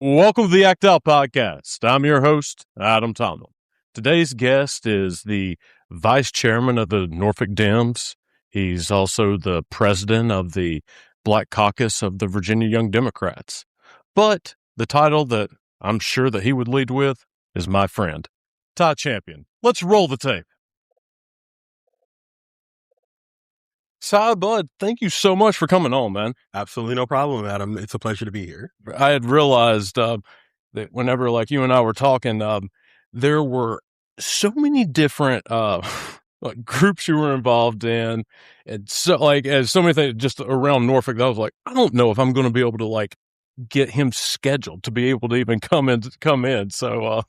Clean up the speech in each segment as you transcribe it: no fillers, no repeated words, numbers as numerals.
Welcome to the Act Out Podcast. I'm your host, Adam Tomlin. Today's guest is the vice chairman of the Norfolk Dems. He's also the president of the Black Caucus of the Virginia Young Democrats. But the title that I'm sure that he would lead with is my friend, Ty Champion. Let's roll the tape. Ty, bud, thank you so much for coming on, man. Absolutely no problem, Adam. It's a pleasure to be here. I had realized that whenever you and I were talking, there were so many different groups you were involved in, and so as so many things just around Norfolk that I was like, I don't know if I'm going to be able to get him scheduled to be able to even come in. So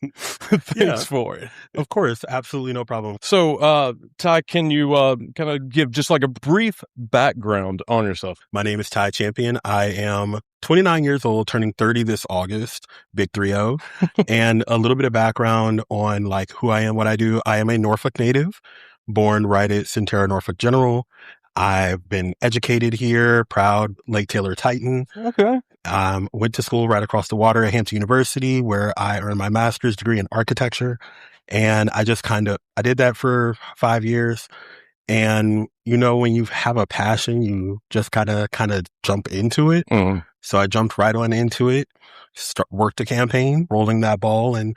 thanks for it. Of course, absolutely no problem. So Ty, can you kind of give just a brief background on yourself? My name is Ty Champion. I am 29 years old, turning 30 this August, big 3-0. And a little bit of background on who I am, what I do. I am a Norfolk native, born right at Centera, Norfolk General. I've been educated here, proud Lake Taylor Titan. Okay. Went to school right across the water at Hampton University, where I earned my master's degree in architecture. And I just I did that for 5 years. And, when you have a passion, you just kind of jump into it. Mm-hmm. So I jumped right on into it, worked a campaign, rolling that ball and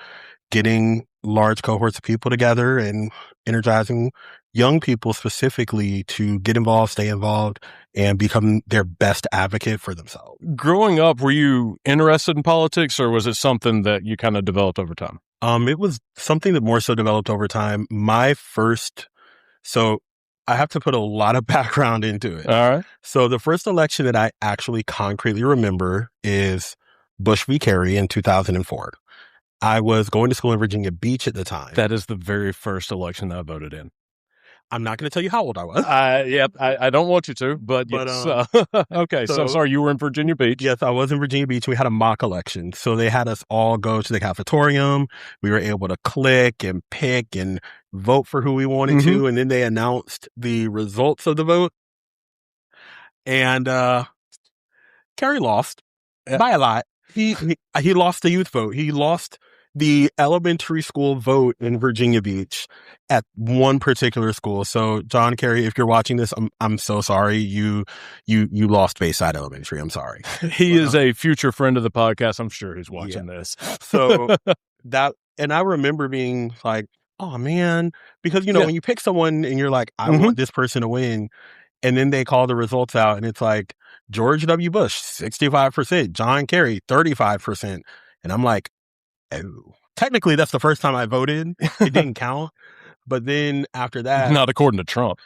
getting large cohorts of people together and energizing young people specifically to get involved, stay involved, and become their best advocate for themselves. Growing up, were you interested in politics, or was it something that you kind of developed over time? It was something that more so developed over time. So I have to put a lot of background into it. All right. So the first election that I actually concretely remember is Bush v. Kerry in 2004. I was going to school in Virginia Beach at the time. That is the very first election that I voted in. I'm not going to tell you how old I was. I don't want you to, but yes. Okay, so sorry, you were in Virginia Beach. Yes, I was in Virginia Beach. We had a mock election. So they had us all go to the cafetorium. We were able to click and pick and vote for who we wanted to. And then they announced the results of the vote. And Kerry lost by a lot. He lost the youth vote. He lost the elementary school vote in Virginia Beach at one particular school. So John Kerry, if you're watching this, I'm so sorry. You lost Bayside Elementary. I'm sorry. He is a future friend of the podcast. I'm sure he's watching this. So and I remember being like, oh man, because when you pick someone and you're like, I want this person to win, and then they call the results out and it's like George W. Bush, 65%, John Kerry, 35%. And I'm like, oh, technically that's the first time I voted. It didn't count. But then after that, not according to Trump.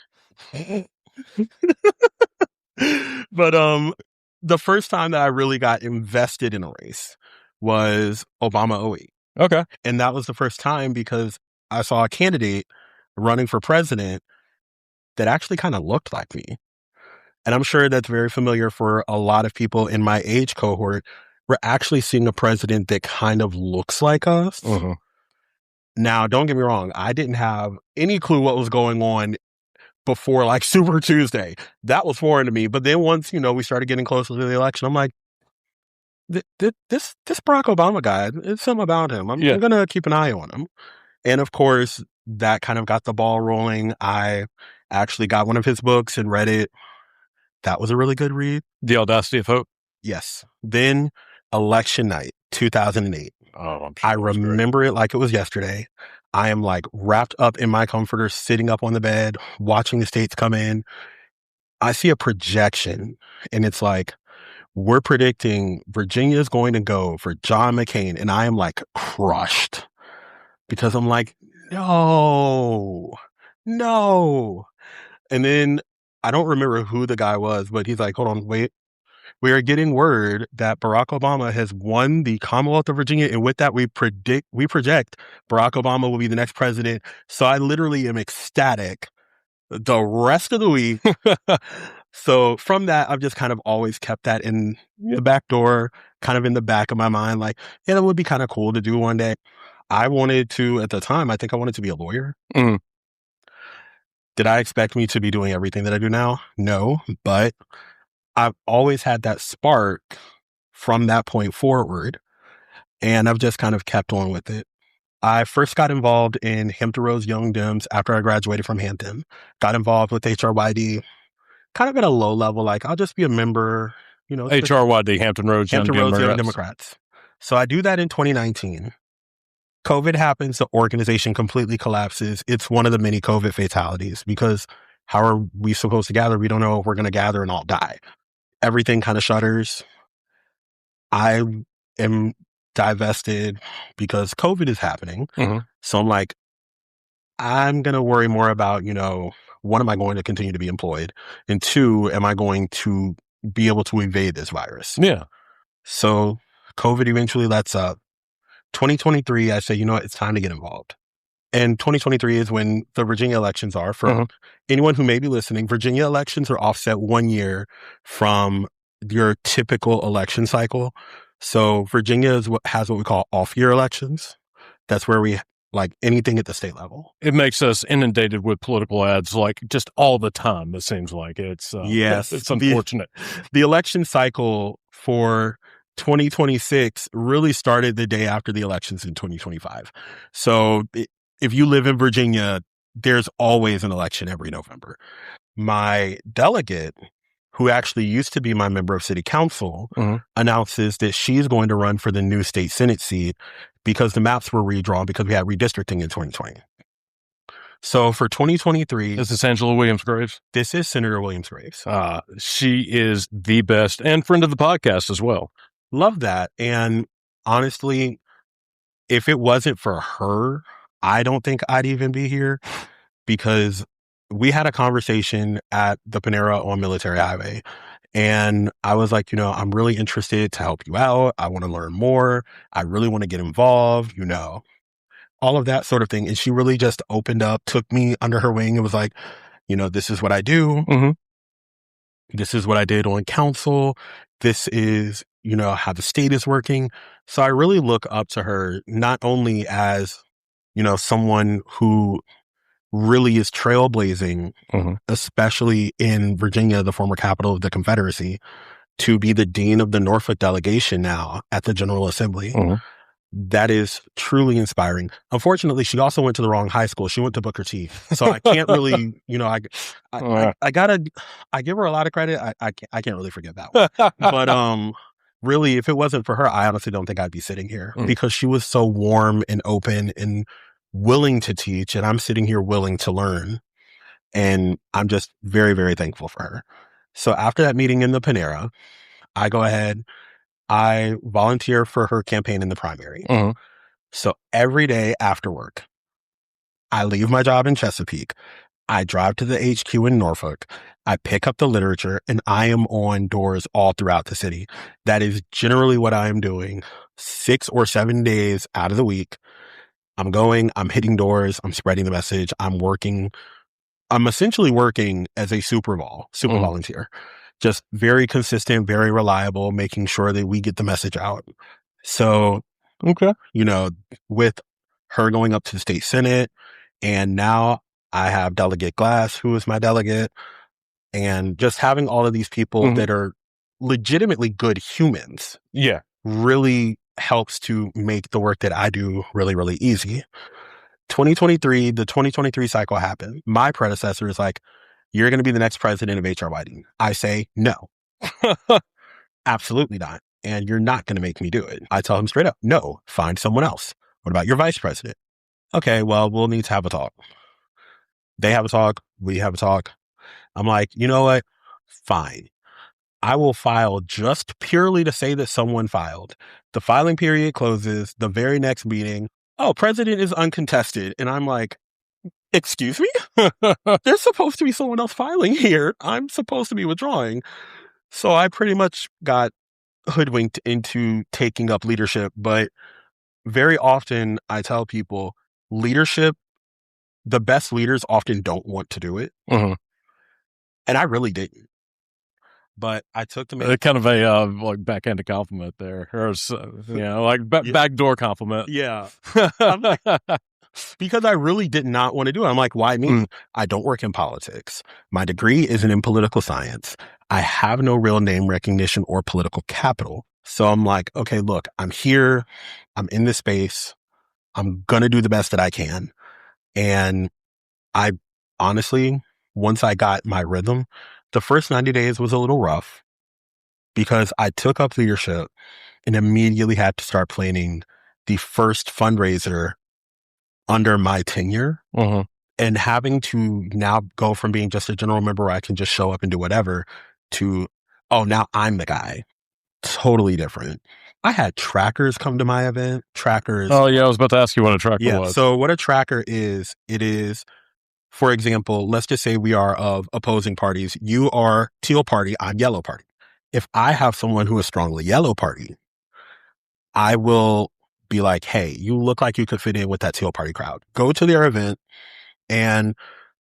But the first time that I really got invested in a race was Obama 08. Okay. And that was the first time because I saw a candidate running for president that actually kind of looked like me. And I'm sure that's very familiar for a lot of people in my age cohort. We're actually seeing a president that kind of looks like us. Uh-huh. Now, don't get me wrong. I didn't have any clue what was going on before Super Tuesday. That was foreign to me. But then once, we started getting closer to the election, I'm like, this Barack Obama guy, it's something about him. I'm going to keep an eye on him. And of course, that kind of got the ball rolling. I actually got one of his books and read it. That was a really good read. The Audacity of Hope? Yes. Then election night, 2008. Oh, I'm sure I remember it like it was yesterday. I am wrapped up in my comforter, sitting up on the bed, watching the states come in. I see a projection and it's we're predicting Virginia is going to go for John McCain. And I am crushed because I'm no. And then I don't remember who the guy was, but he's hold on, wait. We are getting word that Barack Obama has won the Commonwealth of Virginia. And with that, we project Barack Obama will be the next president. So I literally am ecstatic the rest of the week. So from that, I've just kind of always kept that in the back door, kind of in the back of my mind. That would be kind of cool to do one day. I wanted to, at the time, I think I wanted to be a lawyer. Mm. Did I expect me to be doing everything that I do now? No, but I've always had that spark from that point forward. And I've just kind of kept on with it. I first got involved in Hampton Roads Young Dems after I graduated from Hampton. Got involved with HRYD, kind of at a low level, like I'll just be a member, HRYD, Hampton Roads Young Democrats. So I do that in 2019. COVID happens, the organization completely collapses. It's one of the many COVID fatalities because how are we supposed to gather? We don't know if we're going to gather and all die. Everything kind of shutters. I am divested because COVID is happening. Mm-hmm. So I'm like, I'm going to worry more about, one, am I going to continue to be employed? And two, am I going to be able to evade this virus? Yeah. So COVID eventually lets up. 2023, I say, it's time to get involved. And 2023 is when the Virginia elections are. For anyone who may be listening, Virginia elections are offset 1 year from your typical election cycle. So Virginia has what we call off-year elections. That's where we like anything at the state level. It makes us inundated with political ads like just all the time. It seems like it's yes, it's unfortunate. The election cycle for 2026 really started the day after the elections in 2025. So if you live in Virginia, there's always an election every November. My delegate, who actually used to be my member of city council, announces that she's going to run for the new state Senate seat because the maps were redrawn because we had redistricting in 2020. So for 2023... Is this Angela Williams-Graves? This is Senator Williams-Graves. She is the best and friend of the podcast as well. Love that. And honestly, if it wasn't for her, I don't think I'd even be here because we had a conversation at the Panera on Military Highway. And I was like, I'm really interested to help you out. I want to learn more. I really want to get involved, all of that sort of thing. And she really just opened up, took me under her wing. It was like, this is what I do. Mm-hmm. This is what I did on council. This is, how the state is working. So I really look up to her, not only as, someone who really is trailblazing, especially in Virginia, the former capital of the Confederacy, to be the dean of the Norfolk delegation now at the General Assembly. That is truly inspiring. Unfortunately, she also went to the wrong high school. She went to Booker T. So I can't really, I give her a lot of credit. I can't really forget that one. But really, if it wasn't for her, I honestly don't think I'd be sitting here because she was so warm and open and willing to teach. And I'm sitting here willing to learn. And I'm just very, very thankful for her. So after that meeting in the Panera, I go ahead, I volunteer for her campaign in the primary. So every day after work, I leave my job in Chesapeake. I drive to the HQ in Norfolk. I pick up the literature and I am on doors all throughout the city. That is generally what I am doing 6 or 7 days out of the week. I'm going, I'm hitting doors, I'm spreading the message, I'm working. I'm essentially working as a super volunteer. Just very consistent, very reliable, making sure that we get the message out. So, with her going up to the state Senate, and now I have Delegate Glass, who is my delegate, and just having all of these people that are legitimately good humans. Yeah. Really helps to make the work that I do really, really easy. The 2023 cycle happened. My predecessor is like, you're going to be the next president of HRYD. I say, no, absolutely not. And you're not going to make me do it. I tell him straight up, no, find someone else. What about your vice president? Okay, well, we'll need to have a talk. They have a talk. We have a talk. I'm like, you know what? Fine. I will file just purely to say that someone filed. The filing period closes. The very next meeting, president is uncontested. And I'm like, excuse me? There's supposed to be someone else filing here. I'm supposed to be withdrawing. So I pretty much got hoodwinked into taking up leadership. But very often I tell people leadership, the best leaders often don't want to do it. And I really didn't. But I took the kind of a like backhanded compliment there, or backdoor compliment. Yeah, because I really did not want to do it. I'm like, why me? I don't work in politics. My degree isn't in political science. I have no real name recognition or political capital. So I'm like, okay, look, I'm here. I'm in this space. I'm going to do the best that I can. And I honestly, once I got my rhythm, the first 90 days was a little rough because I took up leadership and immediately had to start planning the first fundraiser under my tenure. Uh-huh. And having to now go from being just a general member where I can just show up and do whatever to, oh, now I'm the guy. Totally different. I had trackers come to my event. Trackers. Oh, yeah. I was about to ask you what a tracker Yeah. was. So what a tracker is, it is, for example, let's just say we are of opposing parties. You are teal party, I'm yellow party. If I have someone who is strongly yellow party, I will be like, hey, you look like you could fit in with that teal party crowd. Go to their event and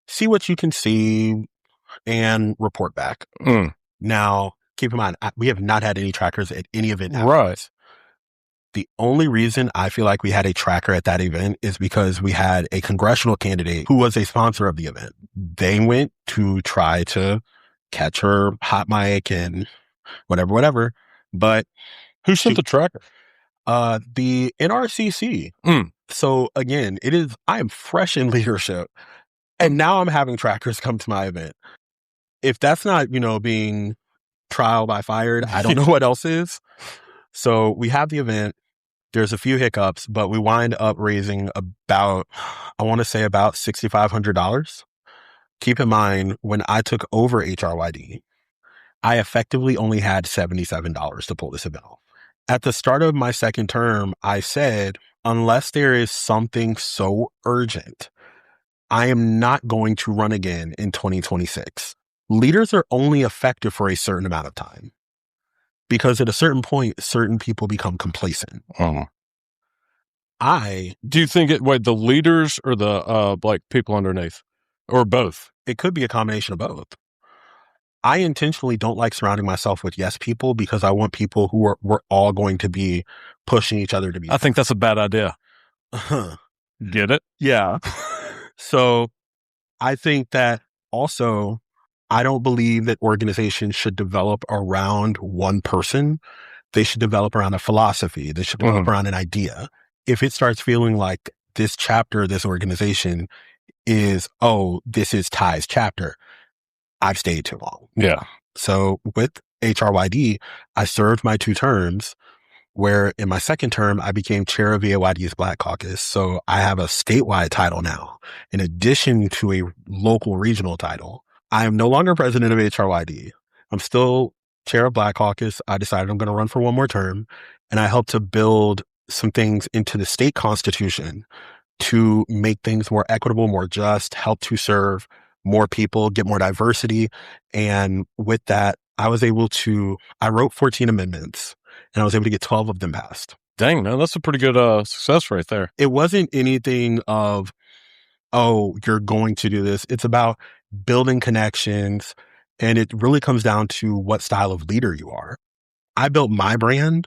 see what you can see and report back. Mm. Now, keep in mind, we have not had any trackers at any event. Right. The only reason I feel like we had a tracker at that event is because we had a congressional candidate who was a sponsor of the event. They went to try to catch her hot mic and whatever. But Who sent the tracker? the NRCC. Mm. So again, I am fresh in leadership and now I'm having trackers come to my event. If that's not, being trial by fired, I don't know what else is. So we have the event. There's a few hiccups, but we wind up raising about $6,500. Keep in mind, when I took over HRYD, I effectively only had $77 to pull this event off. At the start of my second term, I said, unless there is something so urgent, I am not going to run again in 2026. Leaders are only effective for a certain amount of time because at a certain point, certain people become complacent. Uh-huh. Do you think the leaders or the people underneath, or both? It could be a combination of both. I intentionally don't like surrounding myself with yes people because I want people who we're all going to be pushing each other to be. I think that's a bad idea. Get it? Yeah. So I think that also, I don't believe that organizations should develop around one person. They should develop around a philosophy. They should develop around an idea. If it starts feeling like this chapter, this organization is, this is Ty's chapter, I've stayed too long. Yeah. So with HRYD, I served my 2 terms, where in my second term, I became chair of VAYD's Black Caucus. So I have a statewide title now, in addition to a local regional title. I am no longer president of HRYD. I'm still chair of Black Caucus. I decided I'm going to run for one more term, and I helped to build some things into the state constitution to make things more equitable, more just, help to serve more people, get more diversity. And with that, I wrote 14 amendments and I was able to get 12 of them passed. Dang, man, that's a pretty good success right there. It wasn't anything of, you're going to do this. It's about building connections. And it really comes down to what style of leader you are. I built my brand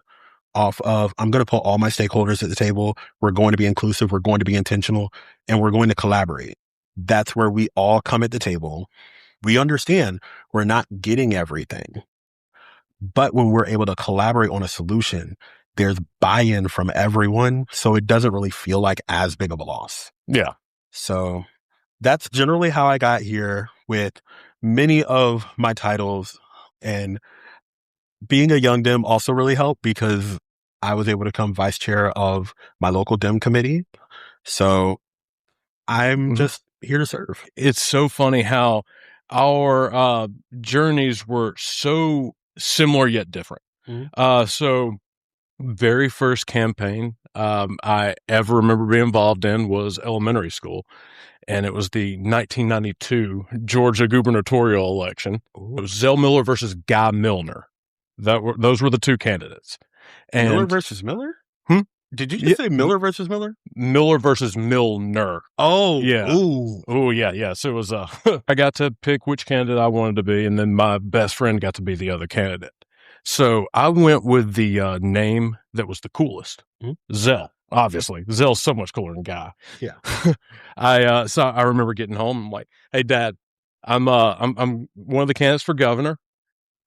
off of, I'm going to put all my stakeholders at the table. We're going to be inclusive. We're going to be intentional, and we're going to collaborate. That's where we all come at the table. We understand we're not getting everything, but when we're able to collaborate on a solution, there's buy-in from everyone. So it doesn't really feel like as big of a loss. Yeah. So that's generally how I got here with many of my titles, and being a young Dem also really helped because I was able to become vice chair of my local Dem committee. So I'm just here to serve. It's so funny how our journeys were so similar yet different. So very first campaign I ever remember being involved in was elementary school. And it was the 1992 Georgia gubernatorial election. It was Zell Miller versus Guy Milner. Those were the 2 candidates. And Miller versus Miller? Did you just say Miller versus Miller? Miller versus Milner. Oh, yeah. Ooh. Oh, yeah, yeah. So it was, I got to pick which candidate I wanted to be, and then my best friend got to be the other candidate. So I went with the name that was the coolest, Zell. Obviously, Zell's so much cooler than Guy. Yeah. So I remember getting home. I'm like, "Hey, Dad, I'm one of the candidates for governor.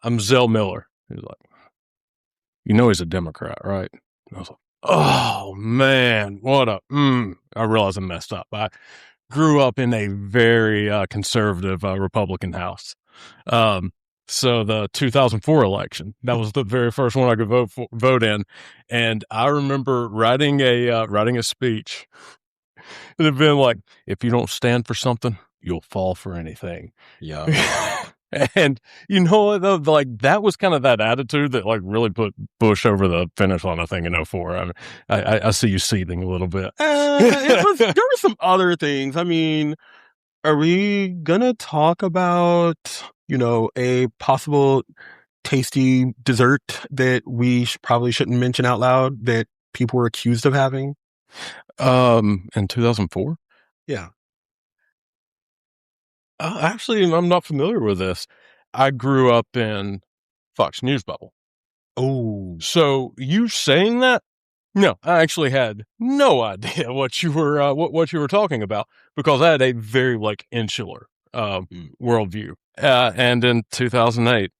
I'm Zell Miller." He was like, you know he's a Democrat, right? And I was like, oh, man, I realized I messed up. I grew up in a very conservative Republican house. So the 2004 election, that was the very first one I could vote in. And I remember writing a speech. It had been like, if you don't stand for something, you'll fall for anything. Yeah. And you know what, though? Like, that was kind of that attitude that, like, really put Bush over the finish line, I think, in 04. I mean, I see you seething a little bit. There were some other things. I mean, are we gonna talk about, a possible tasty dessert that we probably shouldn't mention out loud that people were accused of having? In 2004? Yeah. Actually, I'm not familiar with this. I grew up in Fox News bubble. Oh, So you saying that? No, I actually had no idea what you were what you were talking about, because I had a very, like, insular worldview. And in 2008,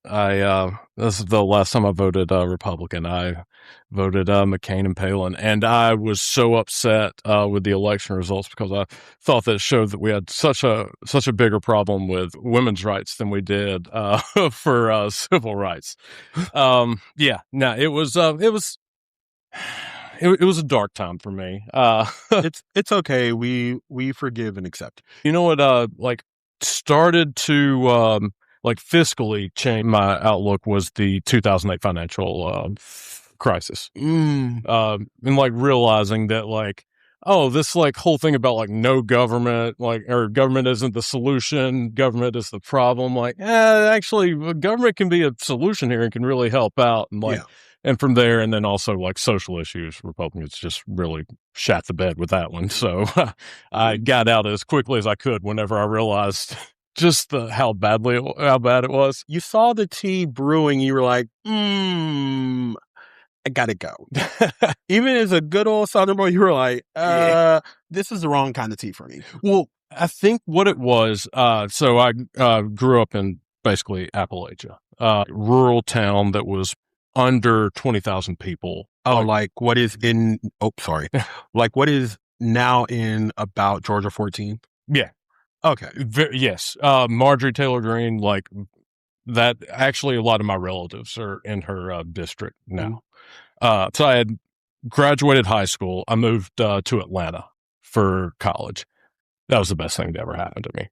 this is the last time I voted Republican. I voted McCain and Palin, and I was so upset with the election results, because I thought that it showed that we had such a bigger problem with women's rights than we did for civil rights. It was a dark time for me. it's okay. We forgive and accept. You know what? Like, started to like, fiscally change my outlook was the 2008 financial crisis. And, like, realizing that, like, oh, this, like, whole thing about, like, no government, like, or government isn't the solution, government is the problem. Like, actually, government can be a solution here and can really help out. And, like, and from there, and then also, like, social issues, Republicans just really shat the bed with that one. So I got out as quickly as I could whenever I realized just how bad it was. You saw the tea brewing. You were like, I gotta go. Even as a good old Southern boy, you were like, this is the wrong kind of tea for me. Well, I think what it was, so I grew up in basically Appalachia, rural town that was under 20,000 people. Oh, like what is like what is now in about Georgia 14? Yeah. Okay. Yes. Marjorie Taylor Greene, like that. Actually, a lot of my relatives are in her district now. So I had graduated high school. I moved to Atlanta for college. That was the best thing that ever happened to me.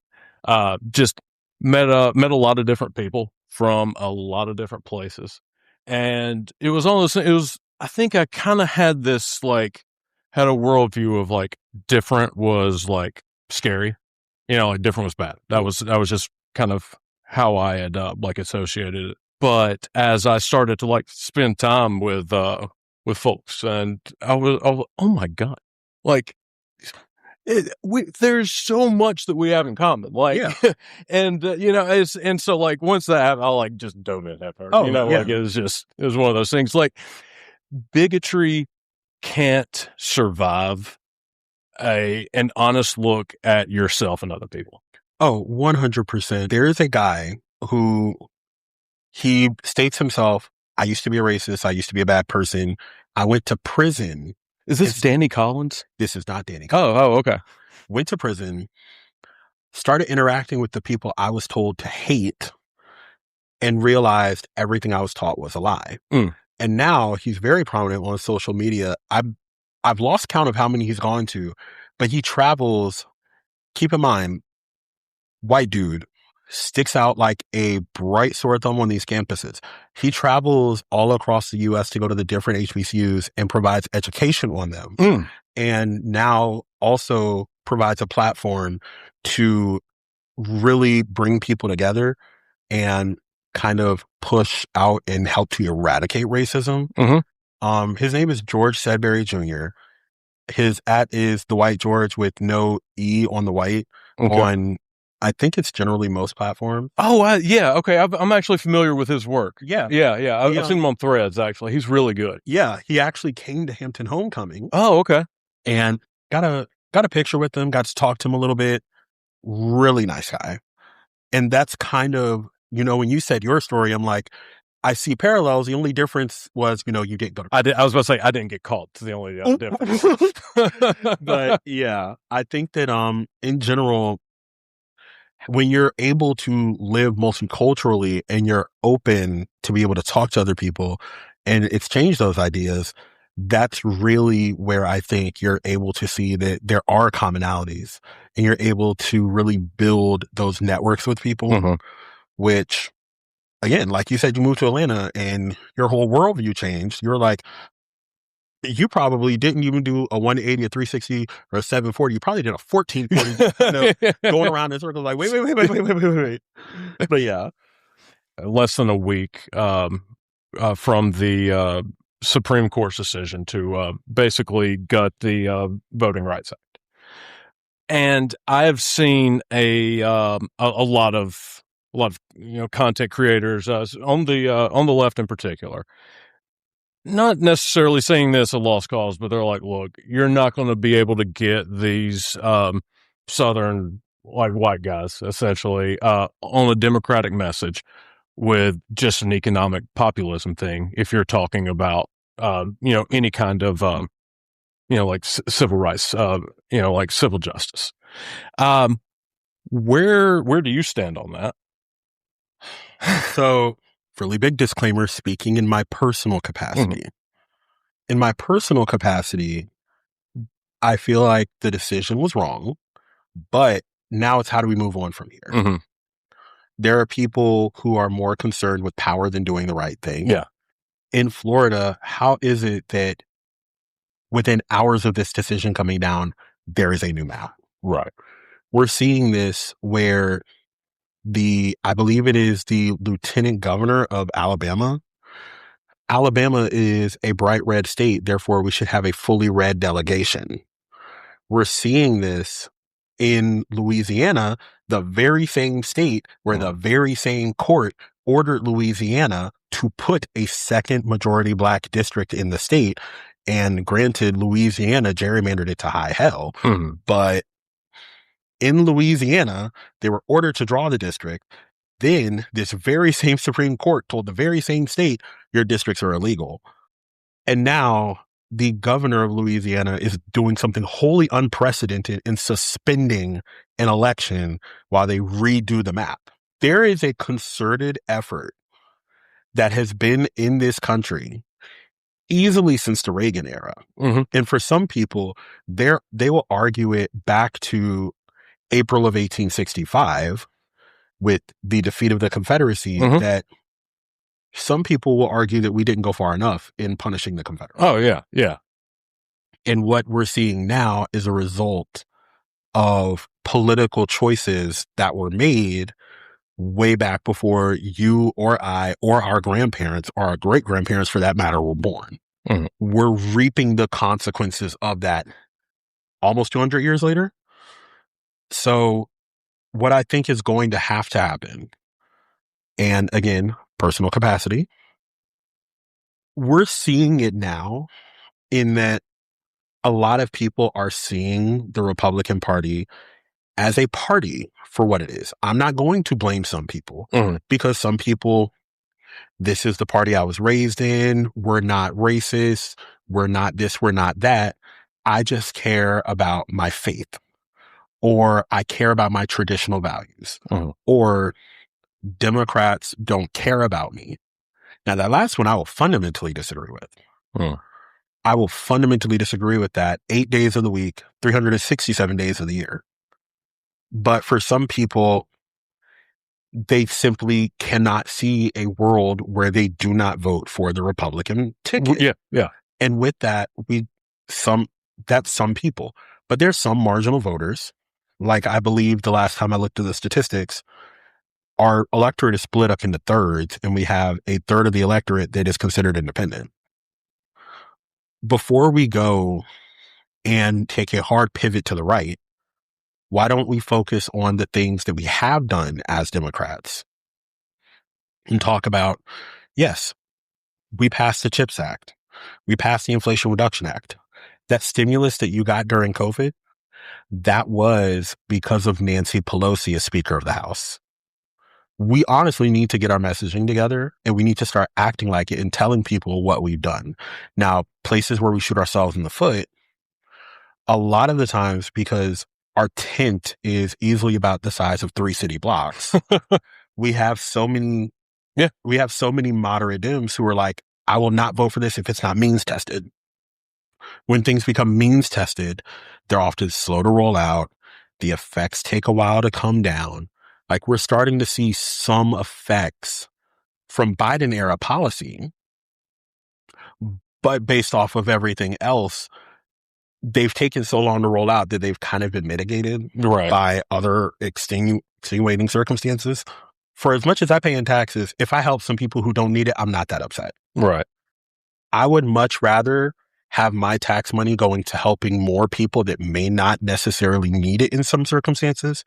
Just met a lot of different people from a lot of different places. And it was I think I kind of had this, like, had a worldview of, like, different was, like, scary, like, different was bad. That was just kind of how I had, like, associated it. But as I started to, like, spend time with folks, and I was oh my God, like, there's so much that we have in common, like, and and so, like, once that happened, I, like, just dove in that part. Like, it was one of those things. Like, bigotry can't survive an honest look at yourself and other people. Oh, 100%. There is a guy who he states himself, I used to be a racist. I used to be a bad person. I went to prison. Is this Danny Collins? This is not Danny Collins. Oh, okay. Went to prison, started interacting with the people I was told to hate, and realized everything I was taught was a lie. And now he's very prominent on social media. I've lost count of how many he's gone to, but he travels. Keep in mind, white dude, sticks out like a bright sore thumb on these campuses. He travels all across the U.S. to go to the different HBCUs and provides education on them. And now also provides a platform to really bring people together and kind of push out and help to eradicate racism. His name is George Sedbury Jr. His @ is the White George with no E on the white on, I think it's generally most platforms. Oh, yeah. Okay. I'm actually familiar with his work. Yeah. I've seen him on Threads, actually. He's really good. Yeah. He actually came to Hampton Homecoming. Oh, okay. And got a picture with him, got to talk to him a little bit. Really nice guy. And that's kind of, when you said your story, I'm like, I see parallels. The only difference was, you didn't go to. I was about to say I didn't get caught. It's the only difference. But yeah, I think that in general, when you're able to live multiculturally and you're open to be able to talk to other people and exchange those ideas, that's really where I think you're able to see that there are commonalities and you're able to really build those networks with people, which, again, like you said, you moved to Atlanta and your whole worldview changed. You're like, you probably didn't even do a 180, a 360, or a 740. You probably did a 1440, going around in circles like, wait. But yeah. Less than a week from the Supreme Court's decision to basically gut the Voting Rights Act. And I've seen a lot of content creators on the left in particular, not necessarily saying this a lost cause, but they're like, look, you're not going to be able to get these Southern white guys essentially on a democratic message with just an economic populism thing. If you're talking about any kind of like civil rights, like civil justice. Where do you stand on that? So, really big disclaimer, speaking in my personal capacity. In my personal capacity, I feel like the decision was wrong, but now it's how do we move on from here? There are people who are more concerned with power than doing the right thing. Yeah. In Florida, how is it that within hours of this decision coming down, there is a new map? Right. We're seeing this where I believe it is the lieutenant governor of Alabama. Alabama is a bright red state, therefore we should have a fully red delegation. We're seeing this in Louisiana, the very same state where the very same court ordered Louisiana to put a second majority black district in the state. And granted, Louisiana gerrymandered it to high hell. But in Louisiana, they were ordered to draw the district. Then this very same Supreme Court told the very same state, your districts are illegal. And now the governor of Louisiana is doing something wholly unprecedented in suspending an election while they redo the map. There is a concerted effort that has been in this country easily since the Reagan era. And for some people, they will argue it back to April of 1865 with the defeat of the Confederacy, that some people will argue that we didn't go far enough in punishing the Confederacy. Oh, yeah, yeah. And what we're seeing now is a result of political choices that were made way back before you or I or our grandparents or our great-grandparents, for that matter, were born. We're reaping the consequences of that almost 200 years later. So what I think is going to happen, and again, personal capacity, we're seeing it now in that a lot of people are seeing the Republican Party as a party for what it is. I'm not going to blame some people because some people, this is the party I was raised in. We're not racist. We're not this. We're not that. I just care about my faith, or I care about my traditional values, or Democrats don't care about me. Now, that last one I will fundamentally disagree with. I will fundamentally disagree with that 8 days of the week, 367 days of the year. But for some people, they simply cannot see a world where they do not vote for the Republican ticket. Yeah. And with that, that's some people. But there's some marginal voters. Like, I believe the last time I looked at the statistics, our electorate is split up into thirds, and we have a third of the electorate that is considered independent. Before we go and take a hard pivot to the right, why don't we focus on the things that we have done as Democrats and talk about, yes, we passed the CHIPS Act. We passed the Inflation Reduction Act. That stimulus that you got during COVID, that was because of Nancy Pelosi as Speaker of the House. we honestly need to get our messaging together, and we need to start acting like it and telling people what we've done. Now, places where we shoot ourselves in the foot, a lot of the times, because our tent is easily about the size of 3 city blocks, we have so many moderate Dems who are like, I will not vote for this if it's not means tested. When things become means tested, they're often slow to roll out. The effects take a while to come down. Like, we're starting to see some effects from Biden era policy, but based off of everything else, they've taken so long to roll out that they've kind of been mitigated by other extenuating circumstances. For as much as I pay in taxes, if I help some people who don't need it, I'm not that upset. Right. I would much rather have my tax money going to helping more people that may not necessarily need it in some circumstances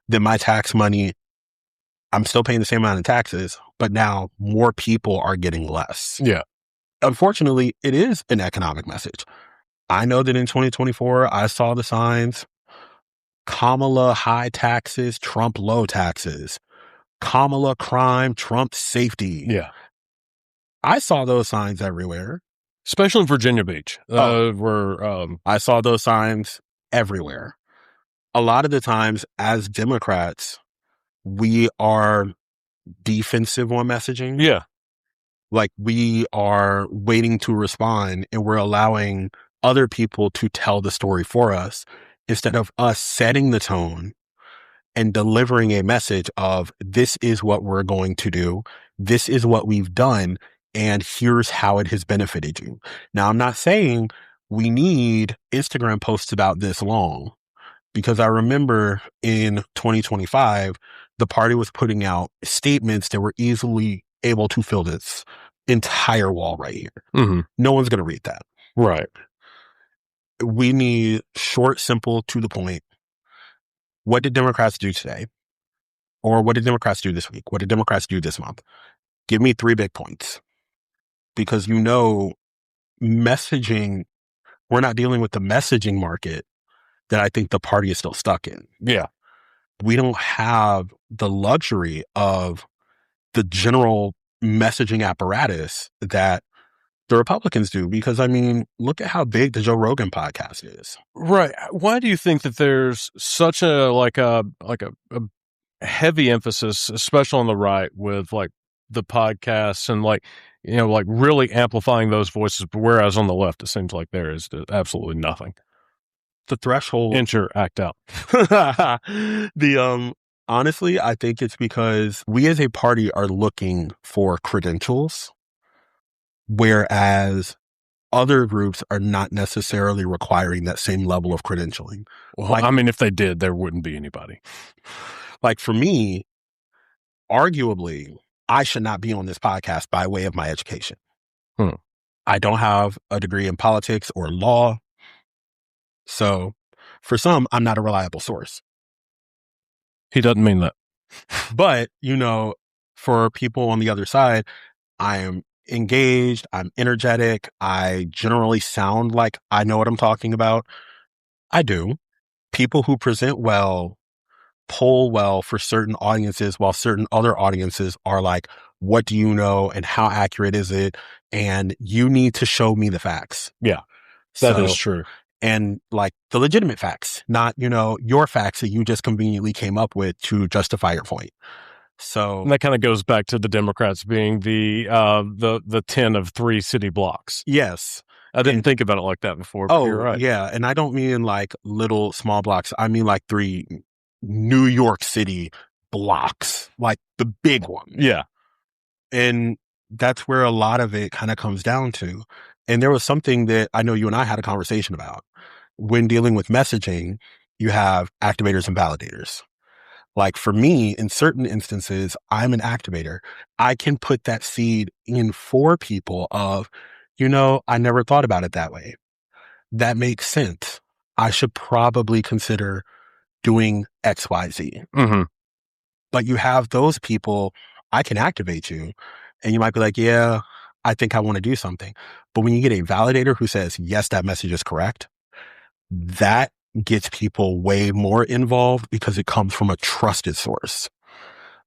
than my tax money. I'm still paying the same amount of taxes, but now more people are getting less. Yeah. Unfortunately, it is an economic message. I know that in 2024, I saw the signs: Kamala high taxes, Trump low taxes; Kamala crime, Trump safety. Yeah. I saw those signs everywhere. Especially in Virginia Beach, where I saw those signs everywhere. A lot of the times, as Democrats, we are defensive on messaging. Yeah. Like, we are waiting to respond, and we're allowing other people to tell the story for us instead of us setting the tone and delivering a message of, this is what we're going to do, this is what we've done, and here's how it has benefited you. Now, I'm not saying we need Instagram posts about this long, because I remember in 2025, the party was putting out statements that were easily able to fill this entire wall right here. Mm-hmm. No one's going to read that. Right. We need short, simple, to the point. What did Democrats do today? Or what did Democrats do this week? What did Democrats do this month? Give me 3 big points. Because, messaging, we're not dealing with the messaging market that I think the party is still stuck in. Yeah. We don't have the luxury of the general messaging apparatus that the Republicans do. Because, look at how big the Joe Rogan podcast is. Right. Why do you think that there's such a heavy emphasis, especially on the right, with like the podcasts and really amplifying those voices, whereas on the left it seems like there is absolutely nothing? The threshold. Enter, act out. Honestly, I think it's because we as a party are looking for credentials, whereas other groups are not necessarily requiring that same level of credentialing. Well, if they did, there wouldn't be anybody. Like, for me, arguably, I should not be on this podcast by way of my education. I don't have a degree in politics or law. So for some, I'm not a reliable source. He doesn't mean that. But, for people on the other side, I am engaged, I'm energetic, I generally sound like I know what I'm talking about. I do. People who present well poll well for certain audiences, while certain other audiences are like, what do you know and how accurate is it? And you need to show me the facts. Yeah, that is true. And like the legitimate facts, not, your facts that you just conveniently came up with to justify your point. So and that kind of goes back to the Democrats being the 10 of 3 city blocks. Yes. I didn't think about it like that before, but you're right. Yeah. And I don't mean like little small blocks. I mean like 3 New York City blocks, like the big one. Yeah. And that's where a lot of it kind of comes down to. And there was something that I know you and I had a conversation about. When dealing with messaging, you have activators and validators. Like, for me, in certain instances, I'm an activator. I can put that seed in for people of, I never thought about it that way. That makes sense. I should probably consider doing X, Y, Z. Mm-hmm. But you have those people, I can activate you. And you might be like, yeah, I think I want to do something. But when you get a validator who says, yes, that message is correct, that gets people way more involved because it comes from a trusted source.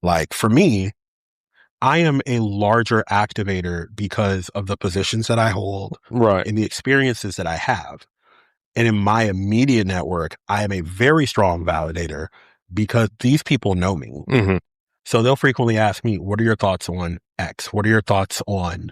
Like for me, I am a larger activator because of the positions that I hold Right. and the experiences that I have. And in my immediate network, I am a very strong validator because these people know me. Mm-hmm. So they'll frequently ask me, what are your thoughts on X? What are your thoughts on,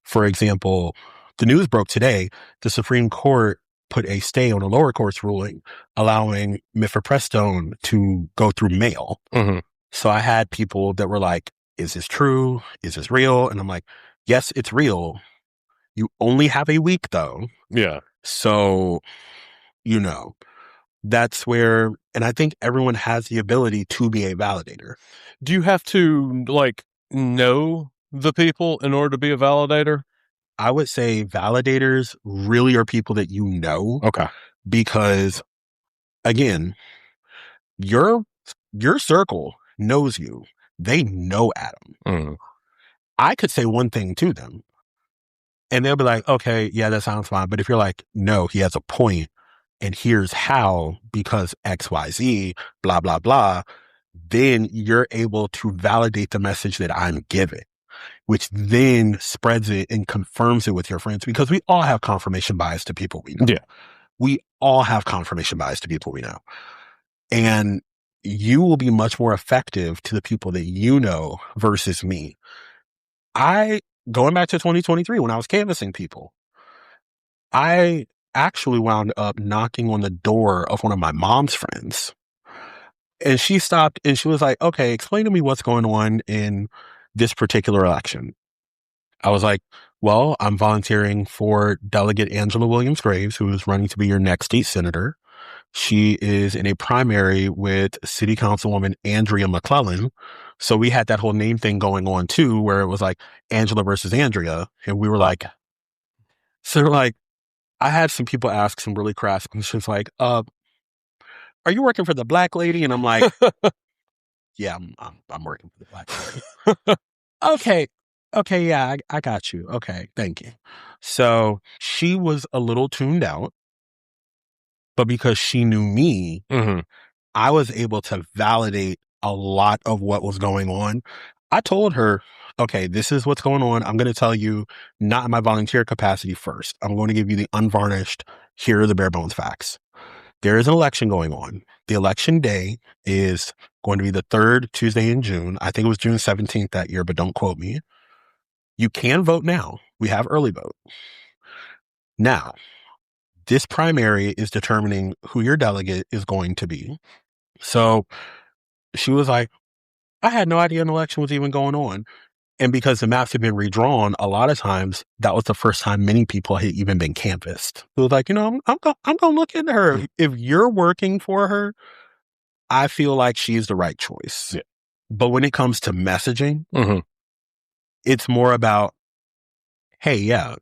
for example, the news broke today, the Supreme Court put a stay on a lower court's ruling, allowing mifepristone to go through mail. Mm-hmm. So I had people that were like, is this true? Is this real? And I'm like, yes, it's real. You only have a week though. Yeah. So, that's where, and I think everyone has the ability to be a validator. Do you have to like know the people in order to be a validator? I would say validators really are people that you know. Okay. Because again, your circle knows you. They know Adam. Mm-hmm. I could say one thing to them and they'll be like, okay, yeah, that sounds fine. But if you're like, no, he has a point and here's how, because XYZ, blah, blah, blah, then you're able to validate the message that I'm giving, which then spreads it and confirms it with your friends, because we all have confirmation bias to people we know. Yeah. We all have confirmation bias to people we know. And you will be much more effective to the people that you know versus me. Going back to 2023, when I was canvassing people, I actually wound up knocking on the door of one of my mom's friends. And she stopped and she was like, okay, explain to me what's going on in this particular election. I was like, well, I'm volunteering for Delegate Angela Williams Graves, who is running to be your next state senator. She is in a primary with City Councilwoman Andrea McClellan. So we had that whole name thing going on too, where it was like Angela versus Andrea. And we were like, I had some people ask some really crass questions like, are you working for the black lady? And I'm like, yeah, I'm working for the black lady. Okay. Yeah, I got you. Okay. Thank you. So she was a little tuned out, but because she knew me, Mm-hmm. I was able to validate a lot of what was going on. I told her, okay, this is what's going on. I'm going to tell you, not in my volunteer capacity first. I'm going to give you the unvarnished, here are the bare bones facts. There is an election going on. The election day is going to be the third Tuesday in June. I think it was June 17th that year, but don't quote me. You can vote now. We have early vote. Now, this primary is determining who your delegate is going to be. So she was like, I had no idea an election was even going on. And because the maps have been redrawn, a lot of times that was the first time many people had even been canvassed. It was like, I'm going to look into her. If you're working for her, I feel like she's the right choice. Yeah. But when it comes to messaging, Mm-hmm. it's more about, hey, yeah,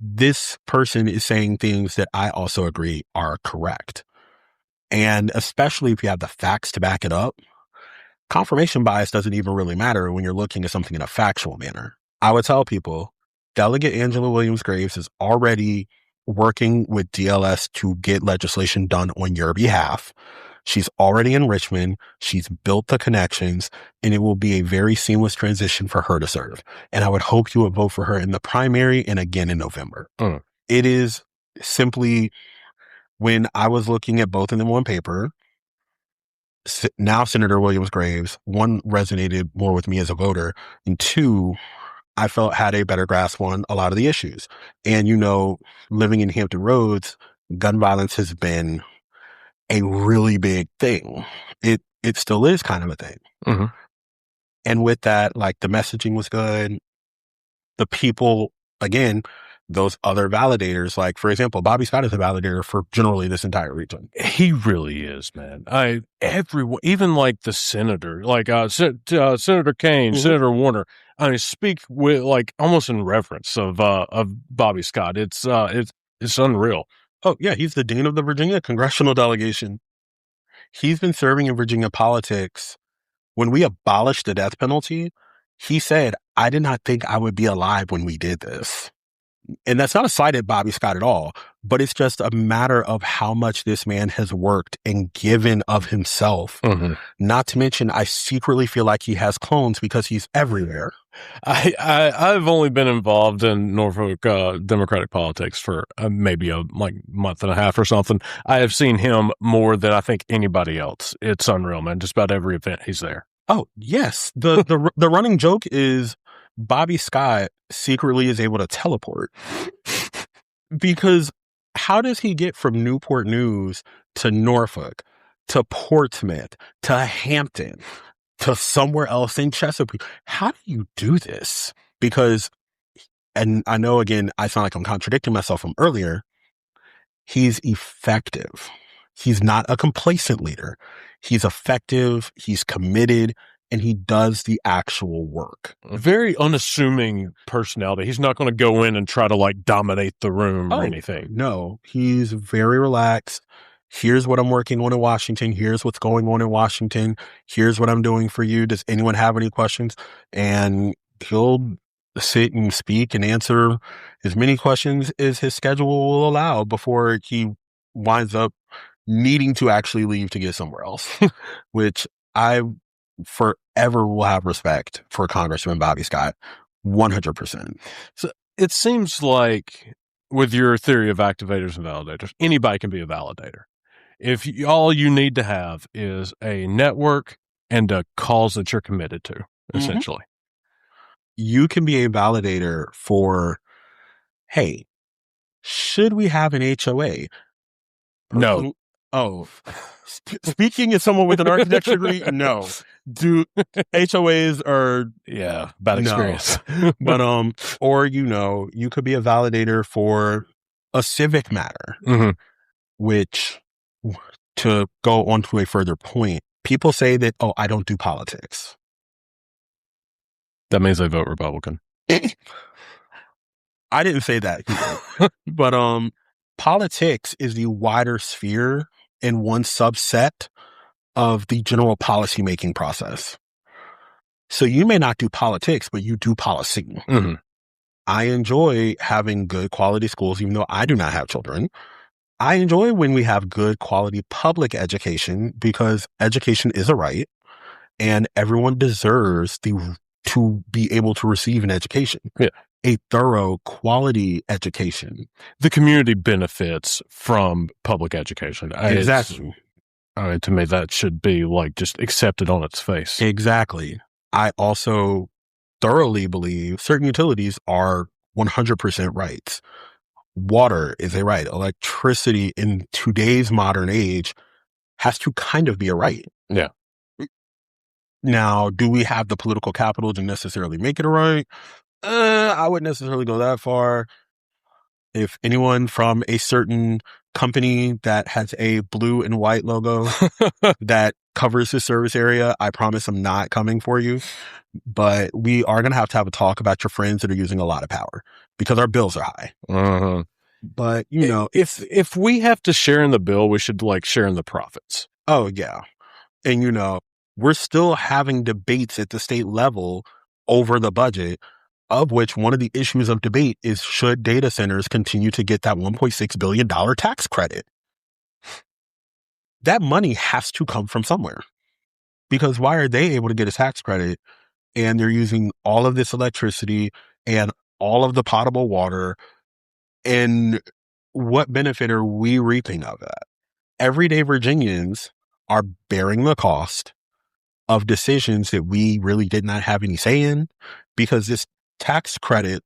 this person is saying things that I also agree are correct. And especially if you have the facts to back it up, confirmation bias doesn't even really matter when you're looking at something in a factual manner. I would tell people, Delegate Angela Williams Graves is already working with DLS to get legislation done on your behalf. She's already in Richmond. She's built the connections, and it will be a very seamless transition for her to serve. And I would hope you would vote for her in the primary and again in November. Mm. It is simply, when I was looking at both of them on paper, now Senator Williams Graves, one, resonated more with me as a voter, and two, I felt had a better grasp on a lot of the issues. And, living in Hampton Roads, gun violence has been a really big thing. It still is kind of a thing. Mm-hmm. And with that, like, the messaging was good. The people, again, those other validators, like, for example, Bobby Scott is a validator for generally this entire region. He really is, man. Everyone, even like the senator, like Senator Kane, Mm-hmm. Senator Warner. I mean, speak with like almost in reverence of Bobby Scott. It's unreal. Oh yeah, he's the dean of the Virginia congressional delegation. He's been serving in Virginia politics. When we abolished the death penalty, he said, I did not think I would be alive when we did this. And that's not a slight at Bobby Scott at all. but it's just a matter of how much this man has worked and given of himself. Not to mention, I secretly feel like he has clones because he's everywhere. I've only been involved in Norfolk Democratic politics for maybe a month and a half or something. I have seen him more than I think anybody else. It's unreal, man. Just about every event he's there. Oh, yes. The running joke is Bobby Scott secretly is able to teleport. Because how does he get from Newport News to Norfolk, to Portsmouth, to Hampton, to somewhere else in Chesapeake? How do you do this? Because, and I know, again, I sound like I'm contradicting myself from earlier, he's effective. He's not a complacent leader. He's effective, he's committed, and he does the actual work. Very unassuming personality. He's not going to go in and try to dominate the room or anything. No, he's very relaxed. Here's what I'm working on in Washington. Here's what's going on in Washington. Here's what I'm doing for you. Does anyone have any questions? And he'll sit and speak and answer as many questions as his schedule will allow before he winds up needing to actually leave to get somewhere else, which I forever will have respect for Congressman Bobby Scott. 100%. So it seems like with your theory of activators and validators, anybody can be a validator. If all you need to have is a network and a cause that you're committed to, essentially. You can be a validator for, hey, should we have an HOA? No. Oh, speaking as someone with an architecture degree, no. Do HOAs are bad experience. But or you could be a validator for a civic matter, which, to go on to a further point, people say that, oh, I don't do politics. That means they vote Republican. I didn't say that either. But politics is the wider sphere and one subset of the general policy-making process. So you may not do politics, but you do policy. I enjoy having good quality schools, even though I do not have children. I enjoy when we have good quality public education, because education is a right and everyone deserves to be able to receive an education. A thorough quality education. The community benefits from public education. Exactly. To me, that should be just accepted on its face. Exactly. I also thoroughly believe certain utilities are 100% rights. Water is a right. Electricity in today's modern age has to kind of be a right. Yeah. Now, do we have the political capital to necessarily make it a right? I wouldn't necessarily go that far. If anyone from a certain company that has a blue and white logo that covers the service area, I promise I'm not coming for you. But we are going to have a talk about your friends that are using a lot of power, because our bills are high. But, if we have to share in the bill, we should share in the profits. Oh, yeah. And, we're still having debates at the state level over the budget, of which one of the issues of debate is, should data centers continue to get that $1.6 billion tax credit? That money has to come from somewhere, because why are they able to get a tax credit and they're using all of this electricity and all of the potable water? And what benefit are we reaping of that? Everyday Virginians are bearing the cost of decisions that we really did not have any say in, because this tax credit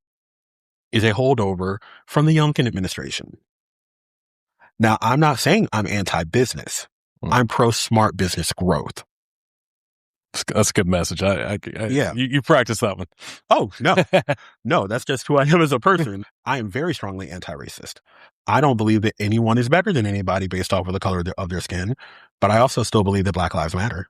is a holdover from the Youngkin administration. Now, I'm not saying I'm anti-business. I'm pro-smart business growth. That's a good message. Yeah. You practice that one. Oh, no. No, that's just who I am as a person. I am very strongly anti-racist. I don't believe that anyone is better than anybody based off of the color of their skin, but I also still believe that Black Lives Matter.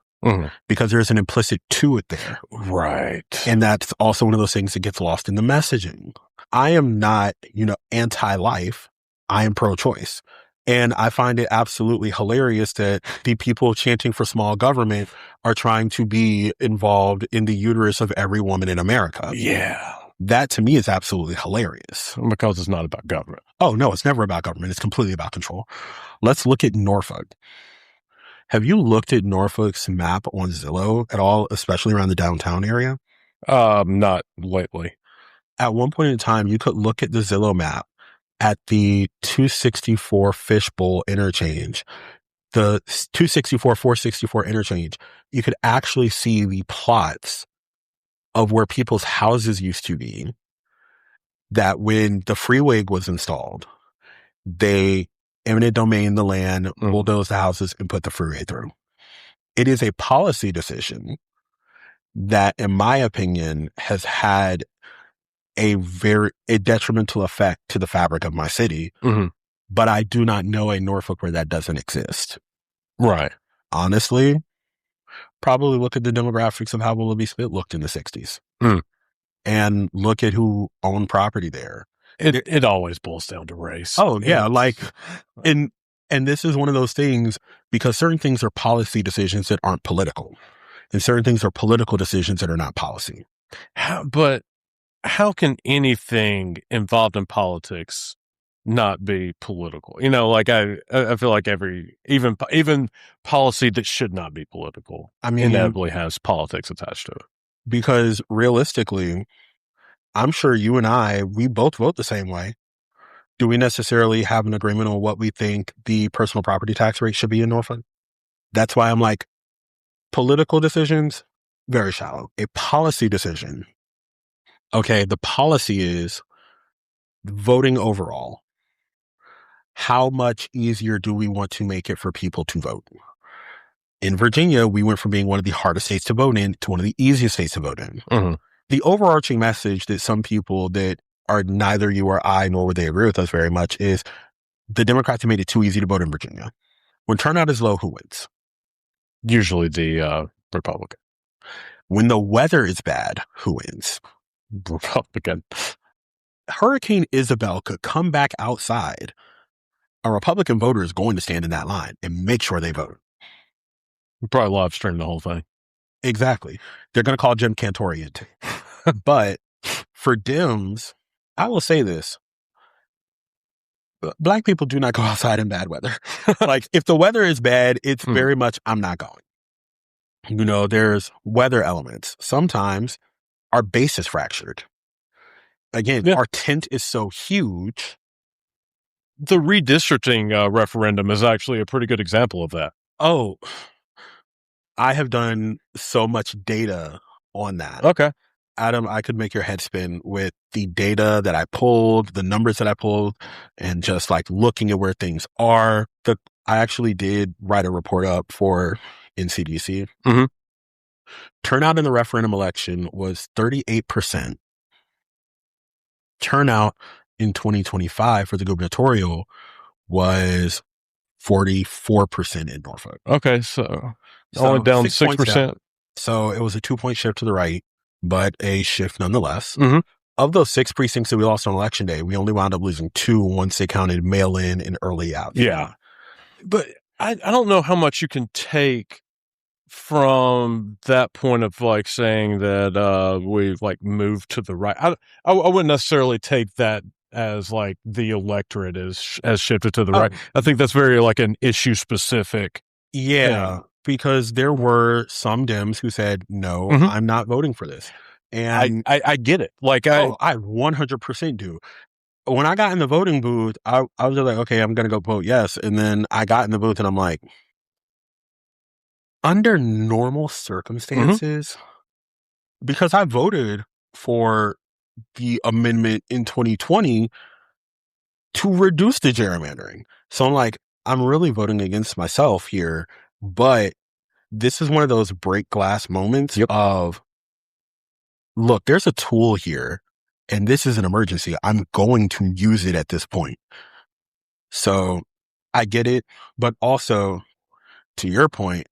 Because there's an implicit to it there. Right. And that's also one of those things that gets lost in the messaging. I am not, anti-life. I am pro-choice. And I find it absolutely hilarious that the people chanting for small government are trying to be involved in the uterus of every woman in America. Yeah. That to me is absolutely hilarious. Because it's not about government. Oh, no, it's never about government. It's completely about control. Let's look at Norfolk. Have you looked at Norfolk's map on Zillow at all, especially around the downtown area? Not lately. At one point in time, you could look at the Zillow map at the 264 Fishbowl interchange, the 264, 464 interchange. You could actually see the plots of where people's houses used to be, that when the freeway was installed, they eminent domain the land, bulldoze the houses, and put the freeway through. It is a policy decision that, in my opinion, has had a detrimental effect to the fabric of my city. Mm-hmm. But I do not know a Norfolk where that doesn't exist. Right. Honestly, probably look at the demographics of how Willoughby Spit looked in the 60s. And look at who owned property there. It always boils down to race. Oh, yeah. And this is one of those things, because certain things are policy decisions that aren't political, and certain things are political decisions that are not policy. But how can anything involved in politics not be political? I feel like even policy that should not be political, inevitably has politics attached to it. Because realistically, I'm sure you and we both vote the same way. Do we necessarily have an agreement on what we think the personal property tax rate should be in Norfolk? That's why I'm like, political decisions, very shallow. A policy decision. Okay, the policy is voting overall. How much easier do we want to make it for people to vote? In Virginia, we went from being one of the hardest states to vote in to one of the easiest states to vote in. Mm-hmm. The overarching message that some people that are neither you or I, nor would they agree with us very much, is the Democrats have made it too easy to vote in Virginia. When turnout is low, who wins? Usually the Republican. When the weather is bad, who wins? Republican. Hurricane Isabel could come back outside. A Republican voter is going to stand in that line and make sure they vote. Probably live stream the whole thing. Exactly. They're going to call Jim Cantori in. But for Dems, I will say this. Black people do not go outside in bad weather. Like, if the weather is bad, it's very much, I'm not going. There's weather elements. Sometimes our base is fractured. Again, our tent is so huge. The redistricting referendum is actually a pretty good example of that. Oh, I have done so much data on that. Okay. Adam, I could make your head spin with the data that I pulled, the numbers that I pulled, and just like looking at where things are. I actually did write a report up for NCDC. Mm-hmm. Turnout in the referendum election was 38%. Turnout in 2025 for the gubernatorial was 44% in Norfolk. Okay, so only down 6%. So it was a 2-point shift to the right, but a shift nonetheless. Mm-hmm. Of those 6 precincts that we lost on election day, we only wound up losing 2 once they counted mail-in and early out. Yeah. But I don't know how much you can take from that point of like saying that we've like moved to the right. I wouldn't necessarily take that as like the electorate has shifted to the right. I think that's very like an issue specific. Yeah, because there were some Dems who said, no, I'm not voting for this. And I get it. Like I 100% do. When I got in the voting booth, I was just like, okay, I'm going to go vote yes. And then I got in the booth and I'm like, under normal circumstances, because I voted for the amendment in 2020 to reduce the gerrymandering. So I'm like, I'm really voting against myself here, but this is one of those break glass moments of, look, there's a tool here and this is an emergency. I'm going to use it at this point. So I get it. But also, to your point,